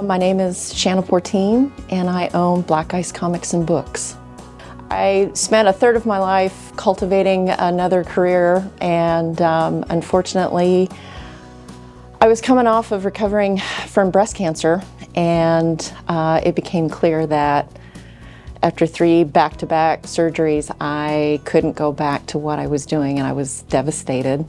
My name is Shana Porteen, and I own Black Ice Comics and Books. I spent a third of my life cultivating another career, and unfortunately, I was coming off of recovering from breast cancer, and it became clear that after 3 back-to-back surgeries, I couldn't go back to what I was doing, and I was devastated.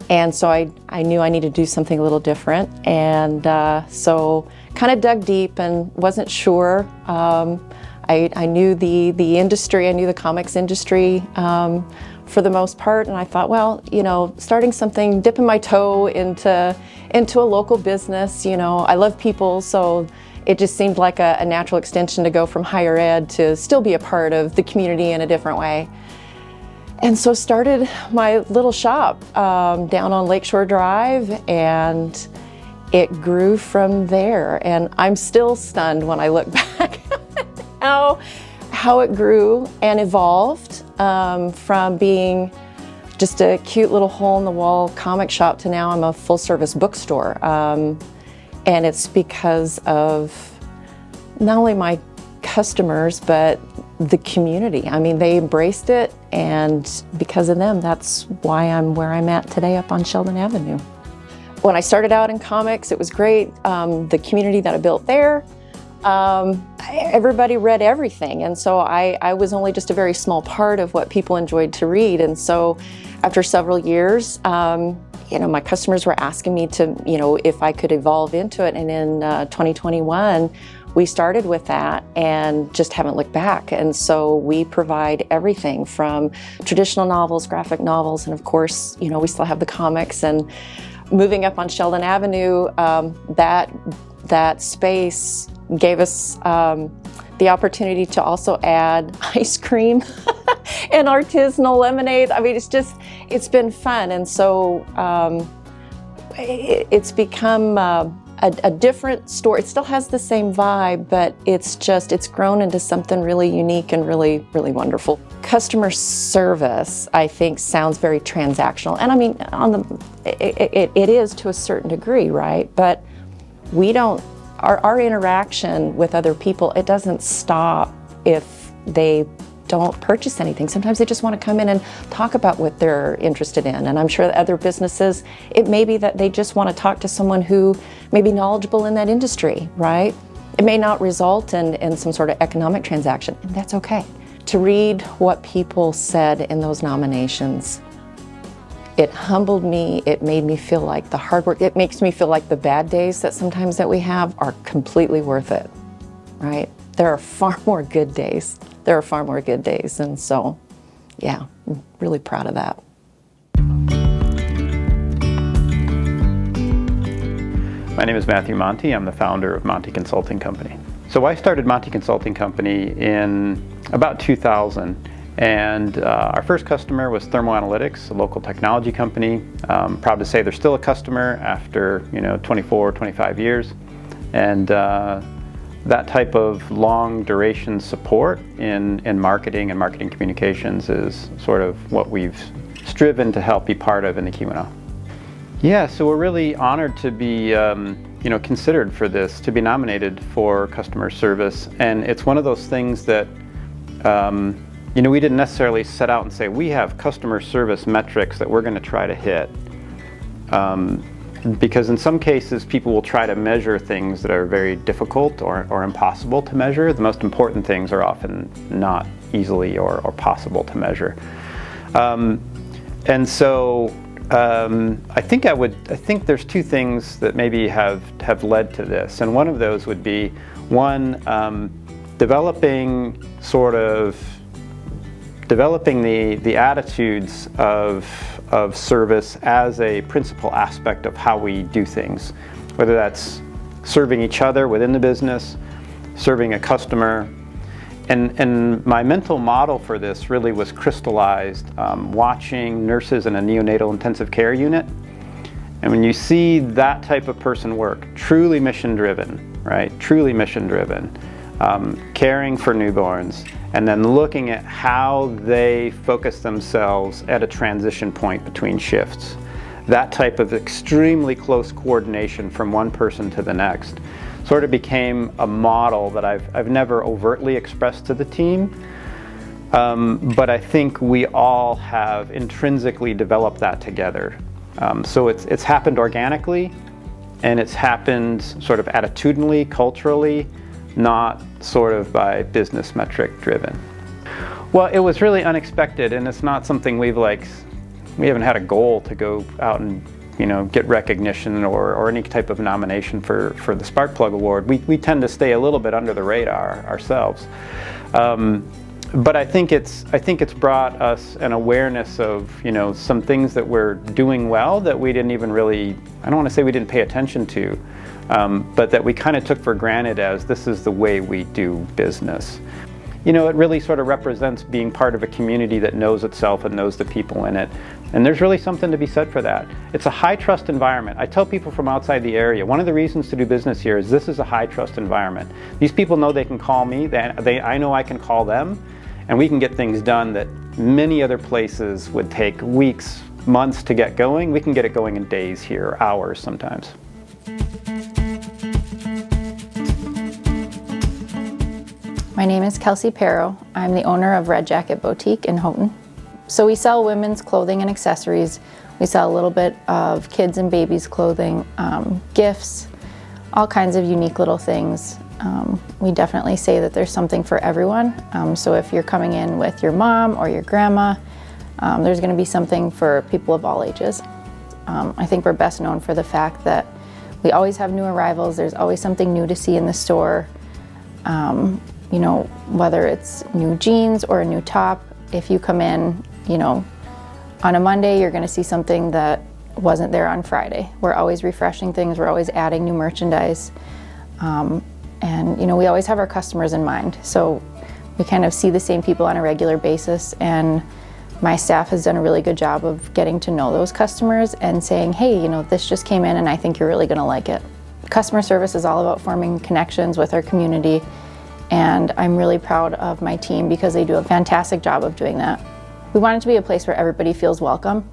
And so I knew I needed to do something a little different, and so kind of dug deep and wasn't sure. I knew the industry, I knew the comics industry for the most part, and I thought, well, you know, starting something, dipping my toe into a local business, you know, I love people, so it just seemed like a natural extension to go from higher ed to still be a part of the community in a different way. And so started my little shop down on Lakeshore Drive, and it grew from there. And I'm still stunned when I look back how it grew and evolved from being just a cute little hole-in-the-wall comic shop to now I'm a full-service bookstore. And it's because of not only my customers, but the community. I mean, they embraced it, and because of them, that's why I'm where I'm at today up on Sheldon Avenue. When I started out in comics, it was great. The community that I built there, everybody read everything, and so I was only just a very small part of what people enjoyed to read. And so after several years, you know, my customers were asking me to, you know, if I could evolve into it, and in 2021, we started with that and just haven't looked back. And so we provide everything from traditional novels, graphic novels, and of course, you know, we still have the comics. And moving up on Sheldon Avenue, that space gave us the opportunity to also add ice cream and artisanal lemonade. I mean, it's been fun. And so it's become a different store. It still has the same vibe, but it's grown into something really unique and really, really wonderful. Customer service, I think, sounds very transactional. And I mean, it is to a certain degree, right? But our interaction with other people, it doesn't stop if they don't purchase anything. Sometimes they just want to come in and talk about what they're interested in. And I'm sure that other businesses, it may be that they just want to talk to someone who may be knowledgeable in that industry, right? It may not result in some sort of economic transaction, and that's okay. To read what people said in those nominations, it humbled me. It made me feel like the hard work, it makes me feel like the bad days that sometimes that we have are completely worth it, right? There are far more good days. There are far more good days, and so, yeah, I'm really proud of that. My name is Matthew Monte. I'm the founder of Monte Consulting Company. So I started Monte Consulting Company in about 2000, and our first customer was Thermal Analytics, a local technology company. Proud to say they're still a customer after 24, 25 years, and that type of long duration support in marketing and marketing communications is sort of what we've striven to help be part of in the Keweenaw. Yeah, so we're really honored to be considered for this, to be nominated for customer service. And it's one of those things that we didn't necessarily set out and say, we have customer service metrics that we're going to try to hit. Because in some cases, people will try to measure things that are very difficult or impossible to measure. The most important things are often not easily or possible to measure. And so I think there's 2 things that maybe have led to this. And one of those would be, one, developing the attitudes of service as a principal aspect of how we do things, whether that's serving each other within the business, serving a customer. And my mental model for this really was crystallized watching nurses in a neonatal intensive care unit. And when you see that type of person work, truly mission-driven, right? Truly mission-driven, caring for newborns, and then looking at how they focus themselves at a transition point between shifts. That type of extremely close coordination from one person to the next. sort of became a model that I've never overtly expressed to the team. But I think we all have intrinsically developed that together. So it's happened organically, and it's happened sort of attitudinally, culturally, not sort of by business metric driven. Well, it was really unexpected, and it's not something we haven't had a goal to go out and get recognition or any type of nomination for the SparkPlug Award. We tend to stay a little bit under the radar ourselves. But I think it's brought us an awareness of some things that we're doing well that we didn't even really, I don't want to say we didn't pay attention to, but that we kind of took for granted as this is the way we do business. It really sort of represents being part of a community that knows itself and knows the people in it. And there's really something to be said for that. It's a high trust environment. I tell people from outside the area, one of the reasons to do business here is this is a high trust environment. These people know they can call me, I know I can call them, and we can get things done that many other places would take weeks, months to get going. We can get it going in days here, hours sometimes. My name is Kelsey Perrault. I'm the owner of Red Jacket Boutique in Houghton. So we sell women's clothing and accessories. We sell a little bit of kids and babies clothing, gifts, all kinds of unique little things. We definitely say that there's something for everyone. So if you're coming in with your mom or your grandma, there's going to be something for people of all ages. I think we're best known for the fact that we always have new arrivals. There's always something new to see in the store. Whether it's new jeans or a new top, if you come in, on a Monday, you're going to see something that wasn't there on Friday. We're always refreshing things. We're always adding new merchandise. And we always have our customers in mind. So we kind of see the same people on a regular basis, and my staff has done a really good job of getting to know those customers and saying, hey, this just came in and I think you're really going to like it. Customer service is all about forming connections with our community, and I'm really proud of my team because they do a fantastic job of doing that. We want it to be a place where everybody feels welcome,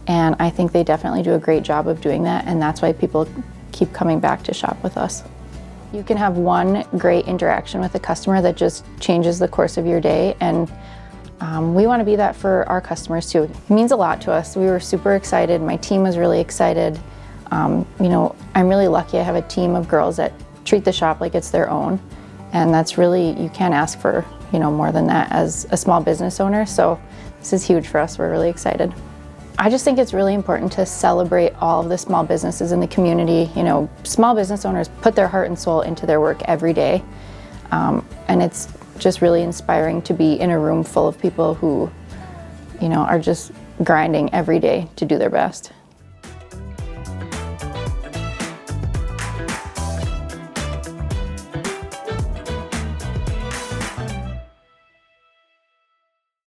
and I think they definitely do a great job of doing that, and that's why people keep coming back to shop with us. You can have one great interaction with a customer that just changes the course of your day, and we want to be that for our customers too. It means a lot to us. We were super excited. My team was really excited. I'm really lucky I have a team of girls that treat the shop like it's their own, and that's really, you can't ask for more than that as a small business owner, so this is huge for us. We're really excited. I just think it's really important to celebrate all of the small businesses in the community. Small business owners put their heart and soul into their work every day, and it's just really inspiring to be in a room full of people who, are just grinding every day to do their best.